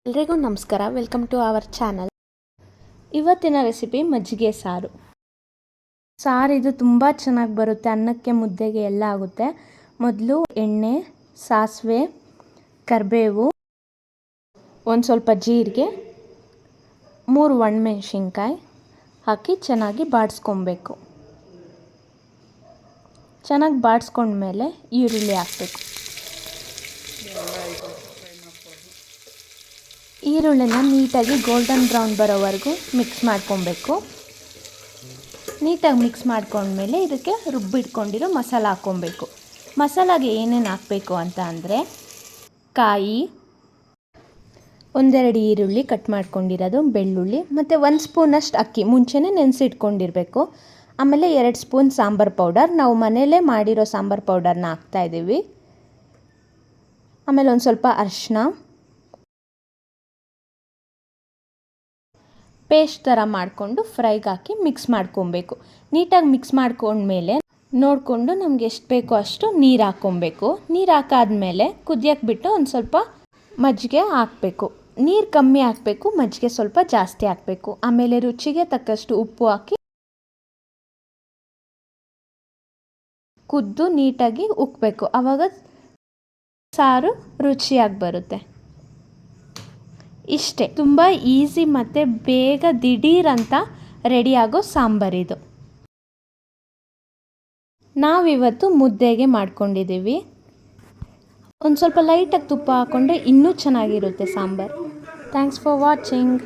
ಎಲ್ರಿಗೂ ನಮಸ್ಕಾರ. Welcome to our channel. ಇವತ್ತಿನ ರೆಸಿಪಿ ಮಜ್ಜಿಗೆ ಸಾರು. ಇದು ತುಂಬ ಚೆನ್ನಾಗಿ ಬರುತ್ತೆ, ಅನ್ನಕ್ಕೆ ಮುದ್ದೆಗೆ ಎಲ್ಲ ಆಗುತ್ತೆ. ಮೊದಲು ಎಣ್ಣೆ, ಸಾಸಿವೆ, ಕರಿಬೇವು, ಒಂದು ಸ್ವಲ್ಪ ಜೀರಿಗೆ, 3 ಒಣಮೆಣಸಿನ್ಕಾಯಿ ಹಾಕಿ ಚೆನ್ನಾಗಿ ಬಾಡಿಸ್ಕೊಬೇಕು. ಚೆನ್ನಾಗಿ ಬಾಡಿಸ್ಕೊಂಡ್ಮೇಲೆ ಈರುಳ್ಳಿ ಹಾಕಬೇಕು. ಈರುಳ್ಳಿನ ನೀಟಾಗಿ ಗೋಲ್ಡನ್ ಬ್ರೌನ್ ಬರೋವರೆಗೂ ಮಿಕ್ಸ್ ಮಾಡ್ಕೊಬೇಕು. ನೀಟಾಗಿ ಮಿಕ್ಸ್ ಮಾಡ್ಕೊಂಡ್ಮೇಲೆ ಇದಕ್ಕೆ ರುಬ್ಬಿಟ್ಕೊಂಡಿರೋ ಮಸಾಲ ಹಾಕ್ಕೊಬೇಕು. ಮಸಾಲಾಗೆ ಏನೇನು ಹಾಕಬೇಕು ಅಂತ ಅಂದರೆ ಕಾಯಿ, 1-2 ಈರುಳ್ಳಿ ಕಟ್ ಮಾಡ್ಕೊಂಡಿರೋದು, ಬೆಳ್ಳುಳ್ಳಿ ಮತ್ತು 1 ಸ್ಪೂನಷ್ಟು ಅಕ್ಕಿ ಮುಂಚೆನೇ ನೆನೆಸಿಟ್ಕೊಂಡಿರಬೇಕು. ಆಮೇಲೆ 2 ಸ್ಪೂನ್ ಸಾಂಬಾರು ಪೌಡರ್, ನಾವು ಮನೆಯಲ್ಲೇ ಮಾಡಿರೋ ಸಾಂಬಾರು ಪೌಡರ್ನ ಹಾಕ್ತಾಯಿದ್ದೀವಿ. ಆಮೇಲೆ ಒಂದು ಸ್ವಲ್ಪ ಅರಿಶಿನ, ಪೇಸ್ಟ್ ಥರ ಮಾಡಿಕೊಂಡು ಫ್ರೈಗೆ ಹಾಕಿ ಮಿಕ್ಸ್ ಮಾಡ್ಕೊಬೇಕು. ನೀಟಾಗಿ ಮಿಕ್ಸ್ ಮಾಡ್ಕೊಂಡ್ಮೇಲೆ ನೋಡಿಕೊಂಡು ನಮ್ಗೆ ಎಷ್ಟು ಬೇಕೋ ಅಷ್ಟು ನೀರು ಹಾಕ್ಕೊಬೇಕು. ನೀರು ಹಾಕಾದ್ಮೇಲೆ ಕುದಿಯೋಕ್ಕೆ ಬಿಟ್ಟು ಒಂದು ಸ್ವಲ್ಪ ಮಜ್ಜಿಗೆ ಹಾಕಬೇಕು. ನೀರು ಕಮ್ಮಿ ಹಾಕಬೇಕು, ಮಜ್ಜಿಗೆ ಸ್ವಲ್ಪ ಜಾಸ್ತಿ ಹಾಕಬೇಕು. ಆಮೇಲೆ ರುಚಿಗೆ ತಕ್ಕಷ್ಟು ಉಪ್ಪು ಹಾಕಿ ಕುದ್ದು ನೀಟಾಗಿ ಉಕ್ಕಬೇಕು. ಆವಾಗ ಸಾರು ರುಚಿಯಾಗಿ ಬರುತ್ತೆ. ಇಷ್ಟೇ, ತುಂಬ ಈಸಿ ಮತ್ತು ಬೇಗ ದಿಢೀರಂತ ರೆಡಿಯಾಗೋ ಸಾಂಬಾರಿದು. ನಾವಿವತ್ತು ಮುದ್ದೆಗೆ ಮಾಡ್ಕೊಂಡಿದ್ದೀವಿ. ಒಂದು ಸ್ವಲ್ಪ ಲೈಟಾಗಿ ತುಪ್ಪ ಹಾಕ್ಕೊಂಡ್ರೆ ಇನ್ನೂ ಚೆನ್ನಾಗಿರುತ್ತೆ ಸಾಂಬಾರು. Thanks for watching.